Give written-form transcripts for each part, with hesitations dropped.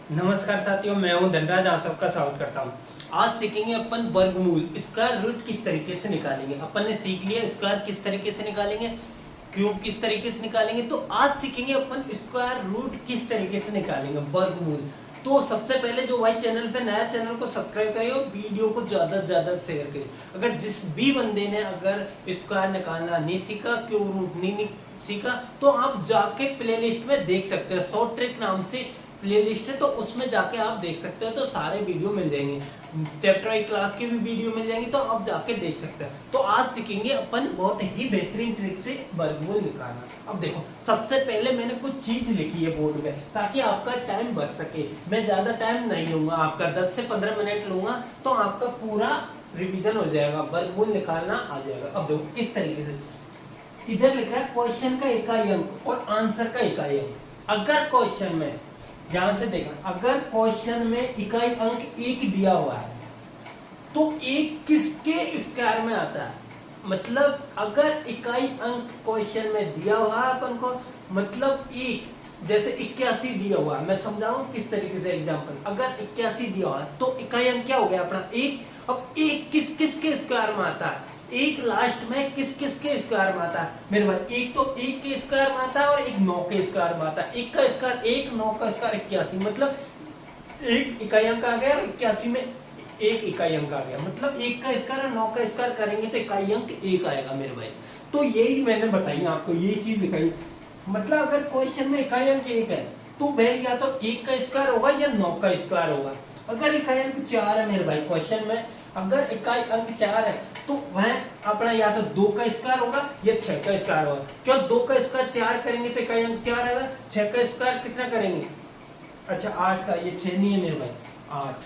नमस्कार साथियों, मैं हूं धनराज। आप सबका स्वागत करता हूं। आज सीखेंगे अपन वर्गमूल, स्क्वायर रूट किस तरीके से निकालेंगे। अपन ने सीख लिया स्क्वायर किस तरीके से निकालेंगे, क्यूब किस तरीके से निकालेंगे। तो आज सीखेंगे अपन स्क्वायर रूट किस तरीके से निकालेंगे, वर्गमूल। तो सबसे पहले जो भाई चैनल पे नया, चैनल को सब्सक्राइब करिए और वीडियो को ज़्यादा से ज़्यादा शेयर करिए। अगर जिस भी बंदे ने अगर स्क्वायर निकालना नहीं सीखा, क्यूब रूट नहीं सीखा, तो आप जाके प्लेलिस्ट में देख सकते हैं। शॉर्ट ट्रिक नाम से प्लेलिस्ट है, तो उसमें जाके आप देख सकते हो। तो सारे वीडियो मिल जाएंगे, चैप्टर वाइज क्लास के भी वीडियो मिल जाएंगे, तो आप जाके देख सकते हैं। तो आज सीखेंगे अपन बहुत ही बेहतरीन ट्रिक से वर्गमूल निकालना। अब देखो, सबसे पहले मैंने कुछ चीज लिखी है बोर्ड में ताकि आपका टाइम बच सके। मैं ज्यादा टाइम नहीं लूंगा, आपका 10 से 15 मिनट लूंगा, तो आपका पूरा रिवीजन हो जाएगा, वर्गमूल निकालना आ जाएगा। अब देखो किस तरीके से, इधर लिख रहा है क्वेश्चन का इकाई अंक और आंसर का इकाई अंक। अगर क्वेश्चन में, ध्यान से देखना, अगर क्वेश्चन में इकाई अंक 1 दिया हुआ है तो 1 किसके स्क्वायर में आता है। मतलब अगर इकाई अंक क्वेश्चन में दिया हुआ है अपन को, मतलब 1, जैसे 81 दिया हुआ है। मैं समझाऊं किस तरीके से एग्जांपल। अगर 81 दिया हुआ है तो इकाई अंक क्या हो गया अपना 1। अब 1 किस किस के स्क्वायर में आता है, एक लास्ट में किस किस के स्क्वायर में आता है मेरे भाई। एक तो 1 के स्क्वायर में आता है और एक 9 के स्क्वायर में आता है। 1 का स्क्वायर 1, 9 का स्क्वायर 81, मतलब 1 इकाई अंक आ गया और 81 में 1 इकाई अंक आ गया। मतलब 1 का स्क्वायर और 9 का स्क्वायर करेंगे तो इकाई अंक 1 आएगा मेरे भाई। तो यही मैंने बताई आपको, यही चीज दिखाई। मतलब अगर क्वेश्चन में इकाई अंक 1 है तो भाई या तो 1 का स्क्वायर होगा या 9 का स्क्वायर होगा। अगर इकाई अंक 4 है मेरे भाई, क्वेश्चन में अगर इकाई अंक 4 है तो वह अपना या तो 2 का स्क्वायर होगा या 6 का स्क्वायर होगा। क्यों 2 का स्क्वायर 4 करेंगे तो इकाई अंक 4 आएगा। 6 का स्क्वायर कितना करेंगे, अच्छा 8 का, ये 6 नहीं है मेरे भाई, 8,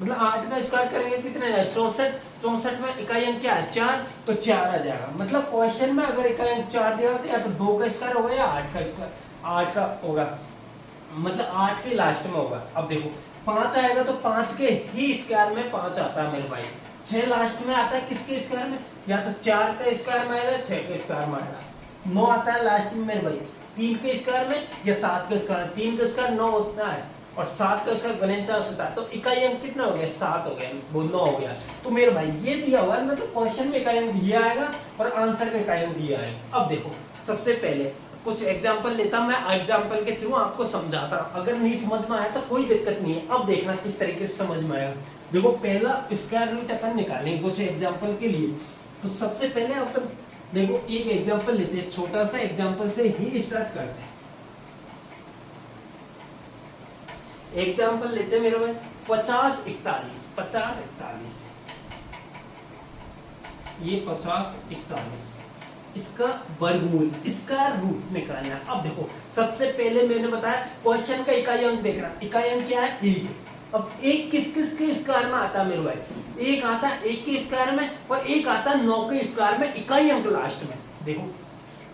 मतलब 8 का स्क्वायर करेंगे कितना आएगा 64। 64 में इकाई अंक क्या है 4, तो 4 आ जाएगा। मतलब क्वेश्चन में अगर इकाई अंक 4 दिया तो या तो 2 का स्क्वायर होगा या 8 का स्क्वायर, 8 का होगा, मतलब 8 के लास्ट में होगा। अब देखो 5 आएगा तो 5 के ही स्क्वायर में 5 आता है मेरे भाई। 6 लास्ट में आता है किसके स्क्वायर में, या तो 4 का स्क्वायर में आएगा, 6 के स्क्वायर में आएगा। 9 आता है लास्ट में मेरे भाई 3 के स्क्वायर में या 7 के स्क्वायर। 3 का स्क्वायर 9 होता है और 7 का स्क्वायर गुणनचाश होता है। तो इकाई अंक कितना हो गया 7 हो गया, वो 9 हो गया। तो मेरे भाई ये दिया हुआ है, मतलब क्वेश्चन में इकाई अंक ये आएगा और आंसर का इकाई अंक ये आएगा। अब देखो सबसे पहले कुछ एग्जाम्पल लेता, मैं एग्जाम्पल के थ्रू आपको समझाता हूं। अगर नहीं समझ में आया तो कोई दिक्कत नहीं है। अब देखना किस तरीके से समझ में आएगा। देखो पहला स्क्वायर रूट अपन निकालेंगे कुछ एग्जाम्पल के लिए। तो सबसे पहले अपन देखो एक एग्जाम्पल लेते हैं, छोटा सा एग्जाम्पल से ही स्टार्ट करते हैं। एग्जाम्पल लेते हैं मेरे भाई 50 41, 50 41, ये 50 41, इसका वर्गमूल, इसका रूट निकालना है। अब देखो सबसे पहले मैंने बताया क्वेश्चन का इकाई अंक देखना। इकाई अंक क्या है 1। अब 1 किस किस के स्क्वायर में आता है मेरे भाई, 1 आता है 1 के स्क्वायर में और 1 आता है 9 के स्क्वायर में, इकाई अंक लास्ट में। देखो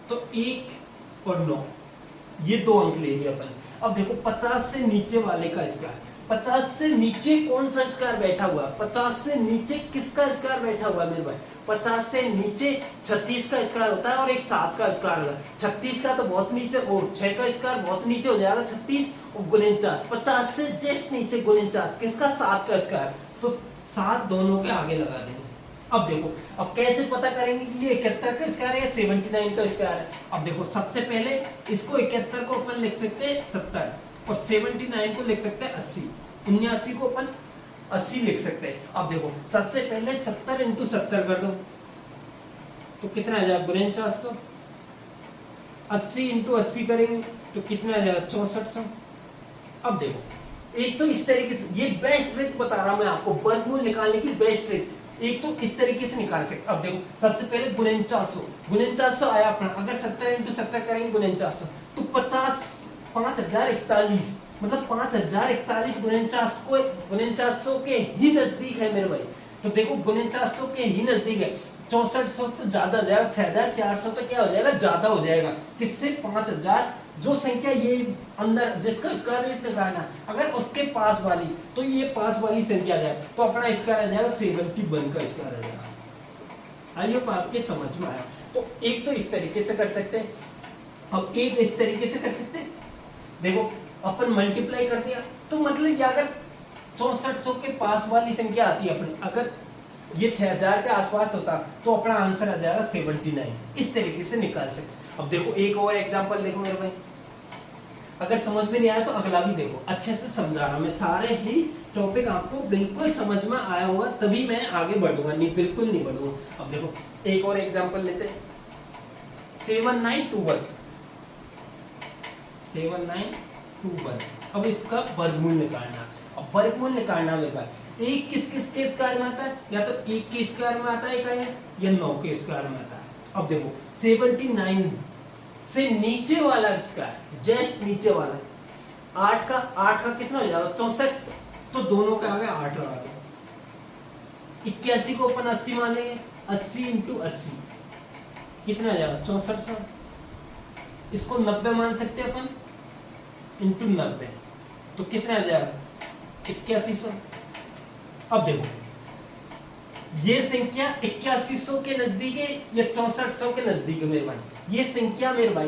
तो 1 और 9 ये 2 अंक ले लिए अपन। अब देखो 50 से नीचे वाले का स्क्वायर, 50 से नीचे कौन सा स्क्वायर बैठा हुआ है, 50 से नीचे किसका स्क्वायर बैठा हुआ है मेरे भाई। 50 से नीचे 36 का स्क्वायर होता है और एक 7 का स्क्वायर होता है। 36 का तो बहुत नीचे, और 6 का स्क्वायर बहुत नीचे हो जाएगा 36 और गुणनचाश। 50 से जस्ट नीचे गुणनचाश किसका 7 का स्क्वायर, तो 7 दोनों के आगे लगा देंगे। अब देखो अब कैसे पता करेंगे कि ये 71 का स्क्वायर है या 79 का स्क्वायर है। अब देखो सबसे पहले इसको 71 को अपन लिख सकते हैं 70 और 79 को लिख सकते हैं 80, 79 को अपन 80 लिख सकते हैं। अब देखो सबसे पहले 70 इंटू 70 कर दो तो कितना आ जाएगा 4900। 80 इंटू 80 करेंगे तो कितना आ जाएगा 6400। अब देखो एक तो इस तरीके से, ये बेस्ट ट्रिक बता रहा हूं मैं आपको, वर्गमूल निकालने की बेस्ट ट्रिक। एक तो इस तरीके से निकाल सकते। अब देखो सबसे पहले 4900 आया अपना। अगर 70 इंटू 70 करेंगे 4900 तो 5041, मतलब 5041 4900 के ही नजदीक है मेरे भाई। तो देखो 4900 के ही नजदीक है। 6400 तो ज्यादा हो जाएगा, 6400 तो क्या हो जाएगा ज्यादा हो जाएगा। किससे 5000, जो संख्या ये अंदर जिसका स्क्वायर रूट निकालना, अगर उसके पास वाली, तो ये पास वाली संख्या आ जाए तो अपना स्क्वायर आ जाएगा 71 का स्क्वायर आ जाएगा। आई होप आपके समझ में आया। तो एक तो इस तरीके से कर सकते हैं, अब एक इस तरीके से कर सकते हैं। देखो अपन मल्टीप्लाई कर दिया, तो मतलब ये अगर 6400 के पास वाली संख्या आती है अपने, अगर ये 6000 के आसपास होता तो अपना आंसर आ जाएगा 79। इस तरीके से निकाल सकते। अब देखो एक और एग्जांपल देखो मेरे भाई, अगर समझ में नहीं आया तो अगला भी देखो, अच्छे से समझा रहा मैं, सारे ही टॉपिक आपको बिल्कुल समझ में आया होगा तभी मैं आगे बढ़ूंगा, नहीं बिल्कुल नहीं बढ़ूंगा। अब देखो एक और एग्जांपल लेते हैं, 7921, 7921। अब इसका वर्गमूल निकालना। अब वर्गमूल निकालना मेरे पास एक किस किस के स्क्वायर में आता है, या तो एक के स्क्वायर में आता है या 9 के स्क्वायर में आता है। अब देखो 79 से नीचे वाला स्क्वायर, जस्ट नीचे वाला 8 का कितना हो जाएगा 64, तो दोनों के आगे 8 लगा दो। 81 को अपन 80 मान लेंगे, 80 इंटू 80 कितना आ जाएगा 6400। इसको 90 मान सकते हैं अपन, इंटू 90 तो कितना आ जाएगा 8100। अब देखो ये संख्या 8100 के नजदीक है या 6400 के नजदीक है मेरे भाई, ये संख्या मेरे भाई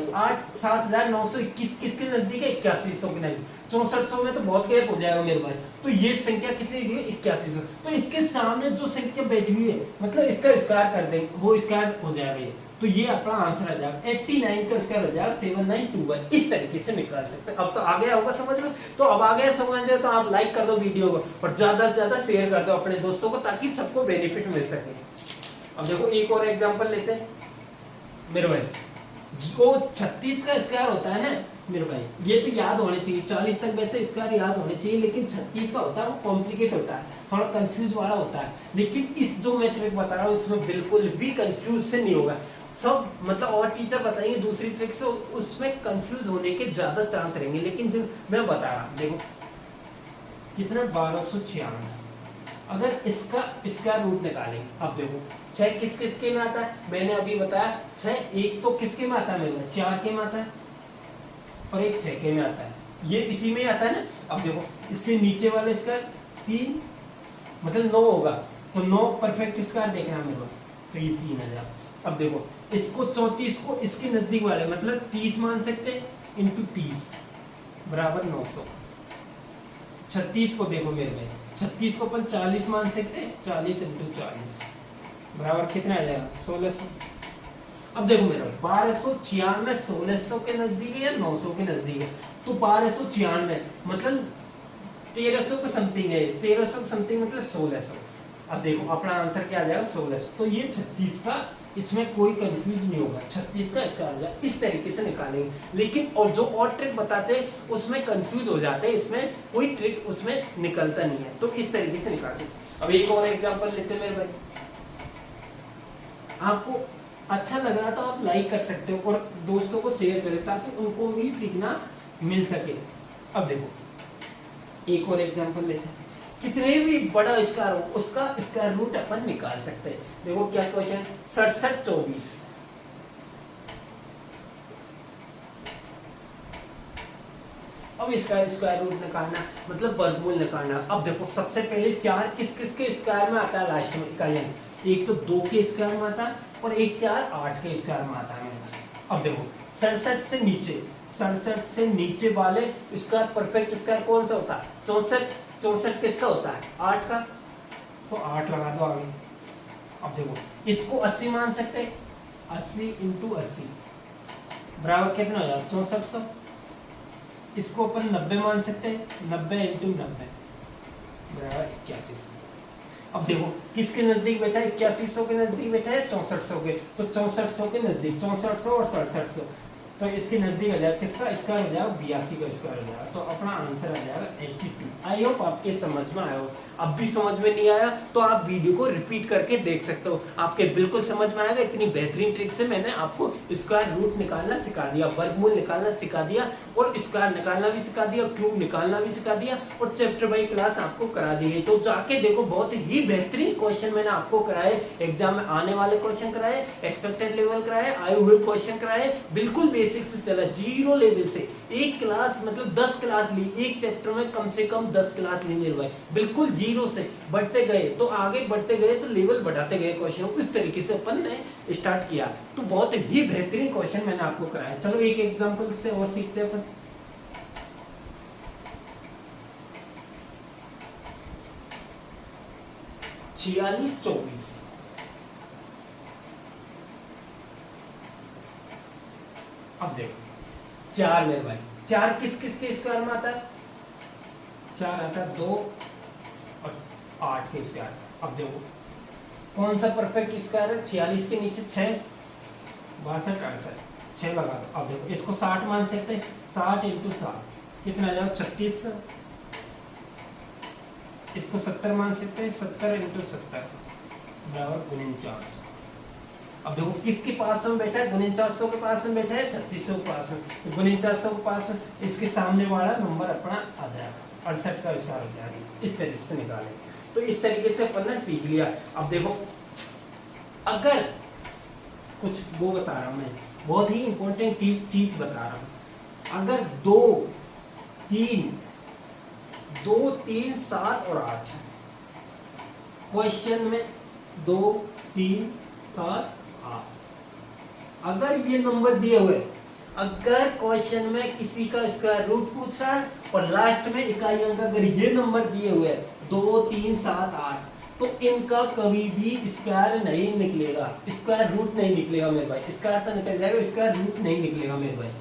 7921 किसके नजदीक है 8100 के नजदीक। 6400 में तो बहुत गैप हो जाएगा मेरे भाई, तो ये संख्या कितनी दी है 8100। तो इसके सामने जो संख्या बैठी हुई है मतलब इसका स्क्वायर कर देंगे, वो स्क्वायर हो जाएगा ये, तो ये अपना आंसर आ जाएगा 89 का स्क्वायर हो जाएगा 7921। इस तरीके से निकाल सकते हैं। अब तो आ गया होगा समझ में, तो अब आ गया समझ में तो आप लाइक कर दो वीडियो को और ज्यादा से ज्यादा शेयर कर दो अपने दोस्तों को ताकि सबको बेनिफिट मिल सके। अब देखो एक और एग्जांपल लेते हैं मेरे भाई, जो 36 का स्क्वायर होता है ना मेरे भाई, ये तो याद होने चाहिए, 40 तक वैसे स्क्वायर याद होने चाहिए, लेकिन 36 का होता है वो कॉम्प्लिकेट होता है, थोड़ा कंफ्यूज वाला होता है। लेकिन इस जो मैं ट्रिक बता रहा हूँ इसमें बिल्कुल भी कंफ्यूज से नहीं होगा, सब मतलब और टीचर बताएंगे दूसरी ट्रिक से, उसमें कंफ्यूज होने के ज्यादा चांस रहेंगे, लेकिन जो मैं बता रहा हूँ देखो कितना 1296। अगर इसका स्क्वायर रूट निकालेंगे, अब देखो 6 किस किसके में आता है, मैंने अभी बताया 6 एक तो किसके में आता है मेरे 4 के में आता है और एक 6 के में आता है, ये इसी में आता है ना। अब देखो इससे नीचे वाले स्क्वायर 3 मतलब 9 होगा, तो 9 परफेक्ट स्क्वायर देखना मेरे को, तो ये 3 आ जाएगा। अब देखो इसको 34 को इसके नजदीक वाले मतलब 30 मान सकते हैं, इंटू 30 बराबर 900। 36 को देखो मेरे भाई, 36 को अपन 40 मान सकते हैं, 40 इंटू 40 बराबर कितना आ जाएगा 1600। अब देखो मेरा 1296 1600 के नजदीक है या 900 के नजदीक है, तो 1296 मतलब 1300 के समथिंग है, 1300 के समथिंग मतलब 1600। अब देखो अपना आंसर क्या आ जाएगा 1600। तो ये 36 का, इसमें कोई कंफ्यूज नहीं होगा, 36 का इसका आ जाएगा। इस तरीके से निकालेंगे, लेकिन और जो और ट्रिक बताते हैं उसमें कंफ्यूज हो जाते हैं, इसमें कोई ट्रिक उसमें निकलता नहीं है, तो इस तरीके से निकाल सकते। अब एक और एग्जांपल लेते हैं मेरे भाई, आपको अच्छा लग रहा तो आप लाइक कर सकते हो और दोस्तों को शेयर करें ताकि उनको भी सीखना मिल सके। अब देखो एक और एग्जांपल लेते हैं, कितने भी बड़ा स्क्वायर हो उसका स्क्वायर रूट अपन निकाल सकते हैं। देखो क्या क्वेश्चन 6724। अब इसका स्क्वायर रूट निकालना मतलब वर्गमूल निकालना। अब देखो सबसे पहले 4 किस किस के स्क्वायर में आता है लास्ट में इकाइयां, एक तो 2 के स्क्वायर में आता है और एक 4 8 के स्क्वायर में आता है। अब देखो 67 से नीचे, 67 से नीचे वाले स्क्वायर परफेक्ट स्क्वायर कौन सा होता है 64, 64 किसका होता है 8 का, तो 8 लगा दो आगे। अब देखो इसको 80 मान सकते हैं, 80 इंटू 80 बराबर कितना हो जाएगा 6400। इसको अपन 90 मान सकते हैं, 90 इंटू 90 बराबर 8100। अब देखो किसके नजदीक बैठा है 8100 के नजदीक बैठा है 6400 के, तो 6400 के नजदीक 6400 और 6700, तो इसके नजदीक आ जाएगा किसका स्क्वायर हो जाएगा 82 का स्क्वायर हो जाएगा, तो अपना आंसर आ जाएगा 82। आई होप आपके समझ में आया हो। अब भी समझ में नहीं आया तो आप वीडियो को रिपीट करके देख सकते हो, आपके बिल्कुल समझ में आएगा। इतनी बेहतरीन ट्रिक से मैंने आपको स्क्वायर रूट निकालना सिखा दिया, वर्गमूल निकालना सिखा दिया और स्क्वायर निकालना भी सिखा दिया, क्यूब निकालना भी सिखा दिया और चैप्टर बाई क्लास आपको करा दी गई। तो जाके देखो बहुत ही बेहतरीन क्वेश्चन मैंने आपको कराए, एग्जाम में आने वाले क्वेश्चन कराए, एक्सपेक्टेड लेवल कराए, आए हुए क्वेश्चन कराए, बिल्कुल बेसिक से चला, जीरो लेवल से। एक क्लास मतलब 10 क्लास ली, एक चैप्टर में कम से कम 10 क्लास ली मेरे भाई, बिल्कुल जीरो से बढ़ते गए, तो आगे बढ़ते गए तो लेवल बढ़ाते गए क्वेश्चन, उस तरीके से अपन ने स्टार्ट किया। तो बहुत ही बेहतरीन क्वेश्चन मैंने आपको कराया। चलो एक एग्जांपल से और सीखते हैं अपन। 46 24। अब देखो 4 मेरे भाई, 4 किस किस के स्क्वायर में आता है? 4 आता है 2 और 8 के स्क्वायर। अब देखो कौन सा परफेक्ट स्क्वायर है? 46 के नीचे 6, 62 68, 6 लगा दो। अब देखो इसको 60 मान सकते हैं, 60 इंटू 7 कितना आ जाएगा? 36। इसको 70 मान सकते हैं, 70 इंटू 70 बराबर 49। अब देखो किसके पास में बैठा है? 4900 के पास में बैठा है, 3600 के पास में। 4900 के पास में इसके सामने वाला नंबर अपना आ जाएगा, 68 का स्क्वायर हो जाएगा। इस तरीके से निकालें। तो इस तरीके से अपन ने सीख लिया। अब देखो अगर कुछ वो बता रहा हूं मैं, बहुत ही इंपॉर्टेंट चीज बता रहा हूं। अगर 2 3 7 और 8 क्वेश्चन में 2 3 7 8, अगर ये नंबर दिए हुए, अगर क्वेश्चन में किसी का स्क्वायर रूट पूछ रहा है और लास्ट में इकाई अंक अगर ये नंबर दिए हुए 2 3 7 8, तो इनका कभी भी स्क्वायर नहीं निकलेगा, स्क्वायर रूट नहीं निकलेगा मेरे भाई। स्क्वायर तो निकल जाएगा, स्क्वायर रूट नहीं निकलेगा मेरे भाई।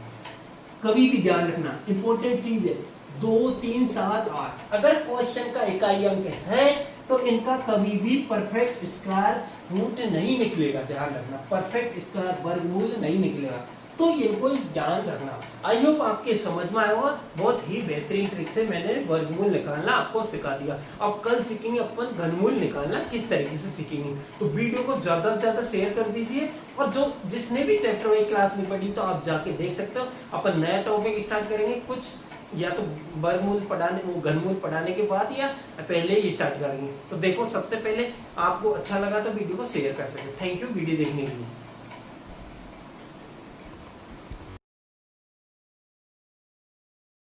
कभी भी ध्यान रखना, इंपॉर्टेंट चीज है। 2 3 7 8 अगर क्वेश्चन का इकाई अंक है तो इनका कभी भी परफेक्ट स्क्वायर रूट नहीं निकलेगा। ध्यान रखना, परफेक्ट स्क्वायर वर्गमूल नहीं निकलेगा। तो इनको ध्यान रखना। आई होप आपके समझ में आया होगा। बहुत ही बेहतरीन ट्रिक से मैंने वर्गमूल निकालना आपको सिखा दिया। अब कल सीखेंगे अपन घनमूल निकालना किस तरीके से सीखेंगे। तो वीडियो को ज़्यादा से ज़्यादा शेयर कर दीजिए, और जो जिसने भी चैप्टर वाइज क्लास नहीं पढ़ी तो आप जाके देख सकते हो। अपन नया टॉपिक स्टार्ट करेंगे, कुछ या तो वर्गमूल पढ़ाने, वो घनमूल पढ़ाने के बाद या पहले ही स्टार्ट करेंगे। तो देखो सबसे पहले आपको अच्छा लगा तो वीडियो को शेयर कर सकते। थैंक यू वीडियो देखने के लिए।